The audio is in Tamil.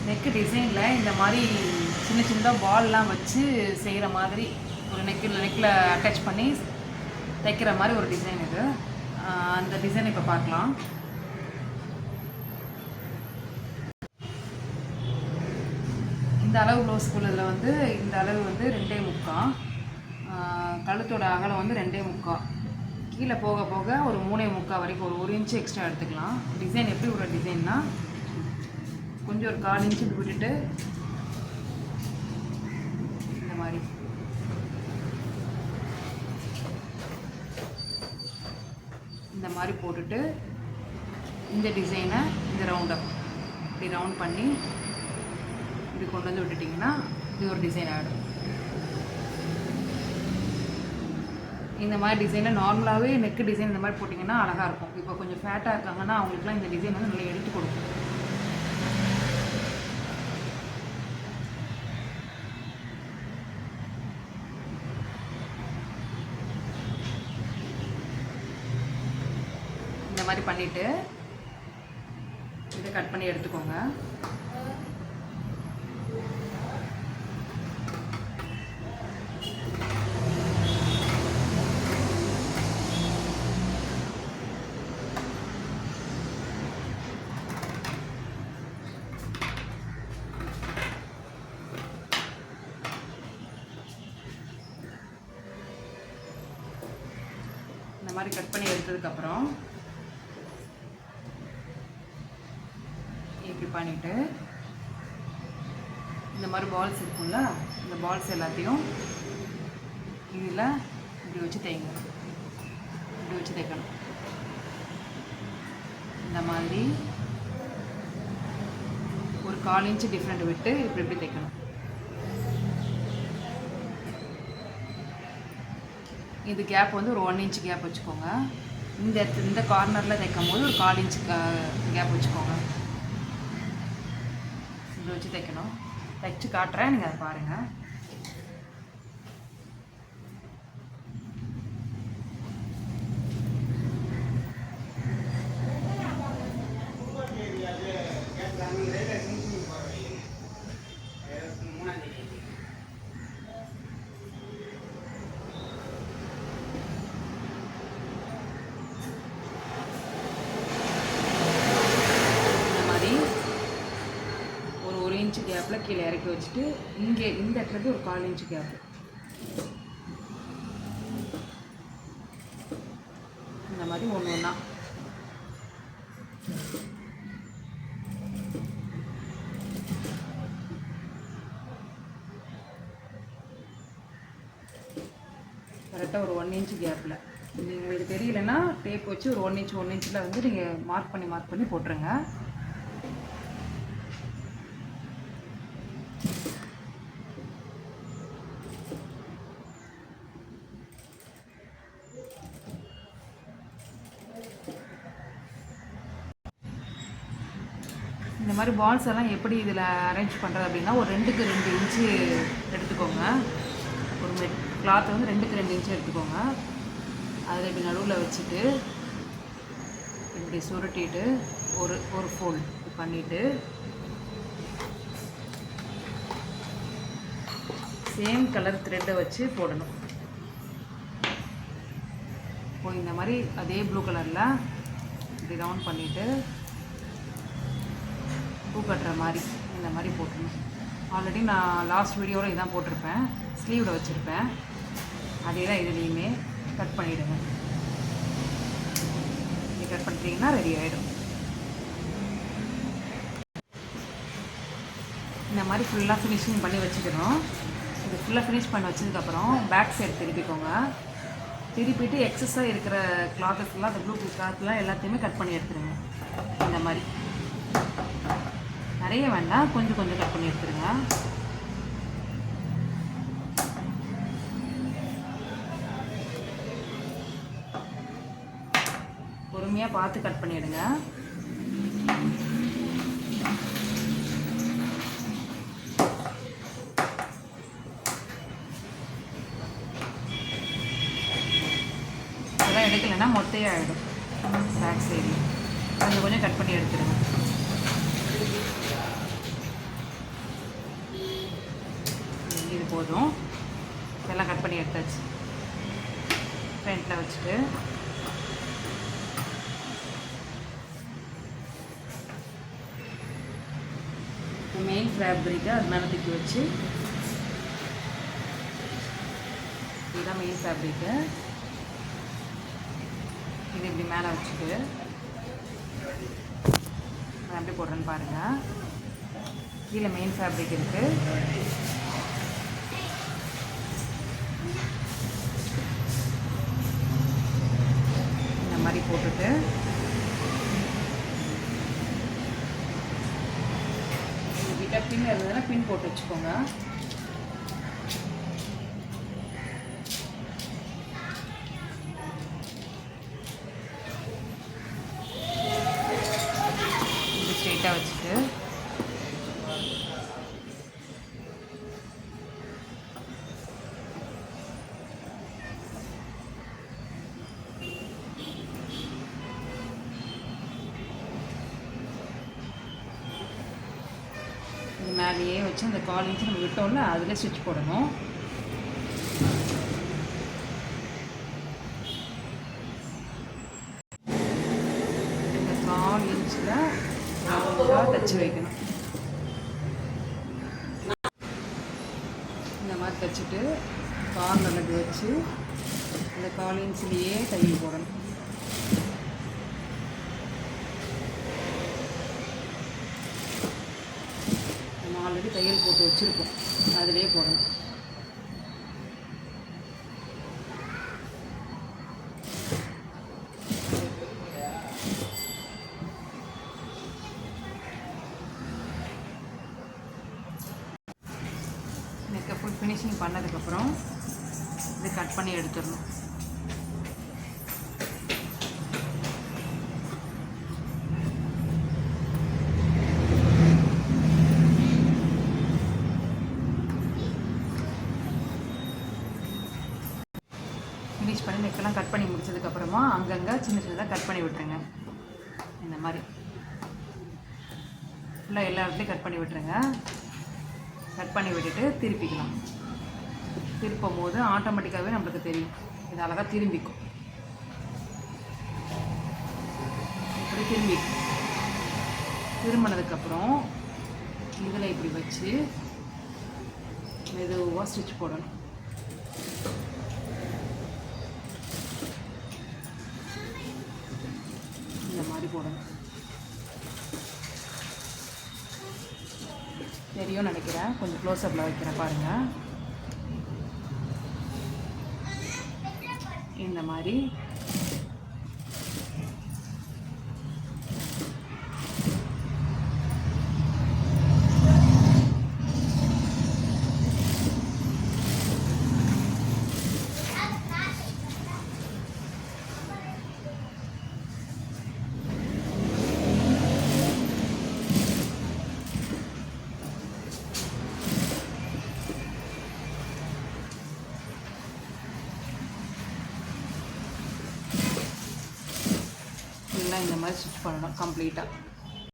நெக்கு டிசைனில் இந்த மாதிரி சின்ன சின்னதாக பால்லாம் வச்சு செய்கிற மாதிரி ஒரு நெக்கில் அட்டாச் பண்ணி தைக்கிற மாதிரி ஒரு டிசைன் இது. அந்த டிசைன் இப்போ பார்க்கலாம். இந்த அளவு ப்ளவுஸ் உள்ளதில் வந்து இந்த அளவு வந்து 2.75, கழுத்தோட அகலம் வந்து 2.75, கீழே போக போக ஒரு 3.75 வரைக்கும் ஒரு இன்ச்சு எக்ஸ்ட்ரா எடுத்துக்கலாம். டிசைன் எப்படி ஒரு டிசைன்னா, கொஞ்சம் ஒரு 4 இன்ச்சு விட்டுட்டு இந்த மாதிரி போட்டுட்டு இந்த டிசைனை இந்த ரவுண்டப் இப்படி ரவுண்ட் பண்ணி இப்படி கொண்டு வந்து விட்டுட்டிங்கன்னா இது ஒரு டிசைன் ஆகிடும். இந்த மாதிரி டிசைனில் நார்மலாகவே நெக்கு டிசைன் இந்த மாதிரி போட்டிங்கன்னா அழகாக இருக்கும். இப்போ கொஞ்சம் ஃபேட்டாக இருக்காங்கன்னா அவங்களுக்குலாம் இந்த டிசைன் வந்து நல்லா எடுத்து கொடுக்கும். இந்த மாதிரி பண்ணிவிட்டு இதை கட் பண்ணி எடுத்துக்கோங்க. இந்த மாதிரி கட் பண்ணி எடுத்ததுக்கப்புறம் இப்படி பண்ணிவிட்டு இந்த மாதிரி பால்ஸ் இருக்கும்ல, இந்த பால்ஸ் எல்லாத்தையும் இதில் இப்படி வச்சு தைங்க. இப்படி வச்சு தைக்கணும். இந்த மாதிரி ஒரு 4 இன்ச்சு டிஃப்ரெண்ட் விட்டு இப்படி இப்படி தைக்கணும். இது கேப் வந்து ஒரு 1 இன்ச் கேப் வச்சுக்கோங்க. இந்த கார்னரில் தைக்கும் போது ஒரு 4 இன்ச் கேப் வச்சுக்கோங்க. இப்படி வச்சு தைக்கணும். தைச்சு காட்டுறேன், நீங்கள் அதை பாருங்கள். இன்ச்சு கேப்பில் கீழே இறக்கி வச்சுட்டு இங்கே இந்த இடத்துல ஒரு 4 இன்ச்சு கேப்பு இந்த மாதிரி ஒன்று ஒன்றா கரெக்டாக ஒரு 1 இன்ச்சு கேப்பில். உங்களுக்கு தெரியலன்னா டேப் வச்சு ஒரு 1 இன்ச்சில் வந்து நீங்கள் மார்க் பண்ணி போட்டுருங்க. இந்த மாதிரி பால்ஸ் எல்லாம் எப்படி இதில் அரேஞ்ச் பண்ணுறது அப்படின்னா, ஒரு 2க்கு 2 இன்ச்சு எடுத்துக்கோங்க. ஒரு கிளாத்தை வந்து 2க்கு 2 இன்ச்சு எடுத்துக்கோங்க. அதில் இப்படி நடுவில் வச்சுட்டு இப்படி சுருட்டிட்டு ஒரு ஃபோல்ட் பண்ணிவிட்டு சேம் கலர் த்ரெட்டை வச்சு போடணும். இப்போ இந்த மாதிரி அதே ப்ளூ கலரில் இப்படி ரவுண்ட் பண்ணிவிட்டு பூ கட்டுற மாதிரி இந்த மாதிரி போட்டுருணும். ஆல்ரெடி நான் லாஸ்ட் வீடியோவில் இதான் போட்டிருப்பேன், ஸ்லீவில் வச்சுருப்பேன். அதே தான் இதுலேயுமே கட் பண்ணிவிடுங்க. இப்படி கட் பண்ணிட்டீங்கன்னா ரெடி ஆகிடும். இந்த மாதிரி ஃபுல்லாக ஃபினிஷிங் பண்ணி வச்சுக்கணும். இது ஃபுல்லாக ஃபினிஷ் பண்ணி வச்சதுக்கப்புறம் பேக் சைடு திருப்பிக்கோங்க. திருப்பிட்டு எக்ஸஸாக இருக்கிற கிளாத்தஸ்லாம், அந்த ப்ளூ கிளாத்லாம் எல்லாத்தையுமே கட் பண்ணி எடுத்துருங்க. இந்த மாதிரி நிறைய வேண்டாம், கொஞ்சம் கட் பண்ணி எடுத்துருங்க. பொறுமையாக பார்த்து கட் பண்ணிவிடுங்க. இதெல்லாம் எடுக்கலைன்னா மொட்டையாகிடும். பேக் சைடு கொஞ்சம் கட் பண்ணி எடுத்துருங்க. போதும். இதெல்லாம் கட் பண்ணி எடுத்தாச்சு. ஃப்ரண்ட்டில் வச்சுட்டு மெயின் ஃபேப்ரிக்கை அது மேலே தூக்கி வச்சு, இதுதான் மெயின் ஃபேப்ரிக்கு. இது இப்படி மேலே வச்சுட்டு நான் எப்படி போடுறேன்னு பாருங்கள். கீழே மெயின் ஃபேப்ரிக் இருக்குது. இந்த மாதிரி போட்டுட்டு உங்ககிட்ட பின் இருந்ததுன்னா பின் போட்டு வச்சுக்கோங்க. ஸ்ட்ரெயிட்டாக வச்சுட்டு இது மேலேயே வச்சு அந்த 1/4 இன்ச் நம்ம விட்டோம்ல அதில் ஸ்டிச் போடணும். இந்த 1/4 இன்ச்சில் ரவுண்டாக தைச்சி வைக்கணும். இந்த மாதிரி தைச்சிட்டு கார்னருக்கு வச்சு இந்த 1/4 இன்ச்லேயே தையல் போடணும். நம்ம ஆல்ரெடி தையல் போட்டு வச்சுருக்கோம், அதிலே போடணும். நெக்கை ஃபுல் ஃபினிஷிங் பண்ணதுக்கப்புறம் இது கட் பண்ணி எடுத்துடணும். ஃபினிஷ் பண்ணி நெக்கெல்லாம் கட் பண்ணி முடிச்சதுக்கப்புறமா அங்கங்கே சின்ன சின்னதாக கட் பண்ணி விட்டுருங்க. இந்த மாதிரி ஃபுல்லாக எல்லா இடத்துலையும் கட் பண்ணி விட்டுருங்க. கட் பண்ணி விட்டுட்டு திருப்பிக்கலாம். திருப்பும் போது ஆட்டோமேட்டிக்காகவே நம்மளுக்கு தெரியும், இது அழகாக திரும்பிக்கும். இப்படி திரும்பினதுக்கப்புறம் இதில் இப்படி வச்சு மெதுவாக ஸ்டிச் போடணும். இந்த மாதிரி போடணும். தெரியும் நினைக்கிறேன், கொஞ்சம் க்ளோஸ்அப்பில் வைக்கிறேன் பாருங்கள். இந்த மாதிரி இந்த மாதிரி ஸ்டிச் பண்ணணும் கம்ப்ளீட்டாக.